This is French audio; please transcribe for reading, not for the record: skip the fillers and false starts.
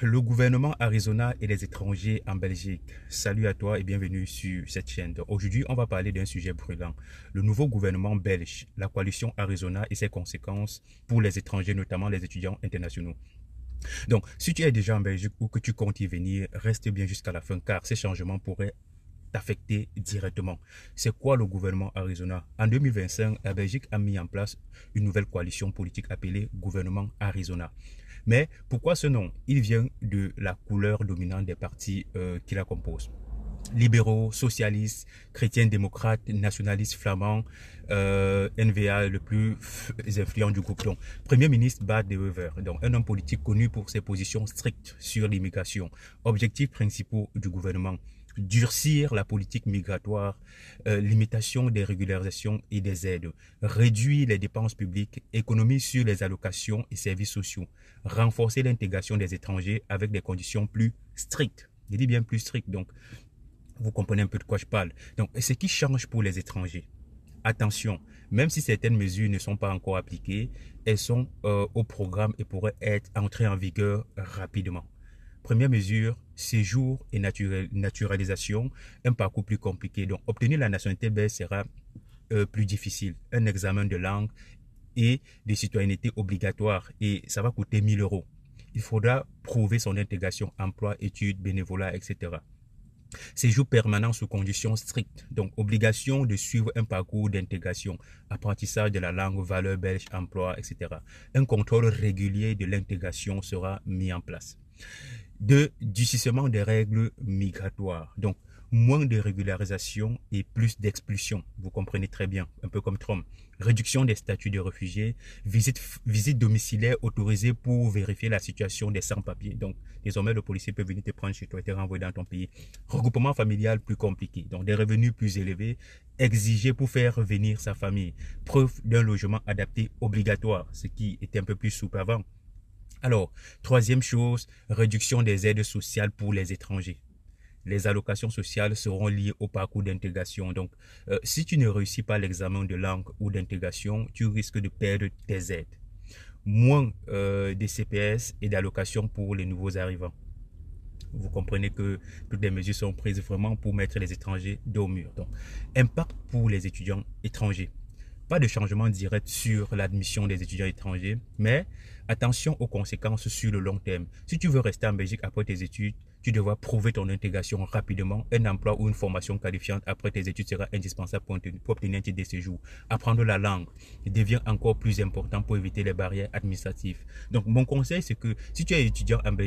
le gouvernement Arizona et les étrangers en Belgique. Salut à toi et bienvenue sur cette chaîne. Aujourd'hui, on va parler d'un sujet brûlant. Le nouveau gouvernement belge, la coalition Arizona et ses conséquences pour les étrangers, notamment les étudiants internationaux. Donc, si tu es déjà en Belgique ou que tu comptes y venir, reste bien jusqu'à la fin car ces changements pourraient t'affecter directement. C'est quoi le gouvernement Arizona? En 2025, la Belgique a mis en place une nouvelle coalition politique appelée gouvernement Arizona. Mais pourquoi ce nom? Il vient de la couleur dominante des partis qui la composent. Libéraux, socialistes, chrétiens démocrates, nationalistes flamands, NVA le plus influent du groupe. Donc, Premier ministre Bart De Wever, donc un homme politique connu pour ses positions strictes sur l'immigration. Objectifs principaux du gouvernement: durcir la politique migratoire, limitation des régularisations et des aides, réduire les dépenses publiques, économie sur les allocations et services sociaux, renforcer l'intégration des étrangers avec des conditions plus strictes. Je dis bien plus strictes, donc vous comprenez un peu de quoi je parle. Donc, ce qui change pour les étrangers, attention, même si certaines mesures ne sont pas encore appliquées, elles sont au programme et pourraient être entrées en vigueur rapidement. Première mesure, séjour et naturalisation, un parcours plus compliqué. Donc, obtenir la nationalité belge sera plus difficile. Un examen de langue et de citoyenneté obligatoire et ça va coûter 1 000 euros. Il faudra prouver son intégration, emploi, études, bénévolat, etc. Séjour permanent sous conditions strictes, donc obligation de suivre un parcours d'intégration, apprentissage de la langue, valeurs belges, emploi, etc. Un contrôle régulier de l'intégration sera mis en place. Durcissement des règles migratoires, donc moins de régularisation et plus d'expulsion, vous comprenez très bien, un peu comme Trump. Réduction des statuts de réfugiés, visite domiciliaire autorisée pour vérifier la situation des sans-papiers. Donc, désormais, le policier peut venir te prendre chez toi et te renvoyer dans ton pays. Regroupement familial plus compliqué, donc des revenus plus élevés, exigés pour faire venir sa famille. Preuve d'un logement adapté obligatoire, ce qui était un peu plus souple avant. Alors, troisième chose, réduction des aides sociales pour les étrangers. Les allocations sociales seront liées au parcours d'intégration. Donc, si tu ne réussis pas l'examen de langue ou d'intégration, tu risques de perdre tes aides. Moins de CPS et d'allocations pour les nouveaux arrivants. Vous comprenez que toutes les mesures sont prises vraiment pour mettre les étrangers dos au mur. Donc, impact pour les étudiants étrangers. Pas de changement direct sur l'admission des étudiants étrangers, mais attention aux conséquences sur le long terme. Si tu veux rester en Belgique après tes études, tu devras prouver ton intégration rapidement. Un emploi ou une formation qualifiante après tes études sera indispensable pour obtenir un titre de séjour. Apprendre la langue devient encore plus important pour éviter les barrières administratives. Donc, mon conseil, c'est que si tu es étudiant en Belgique,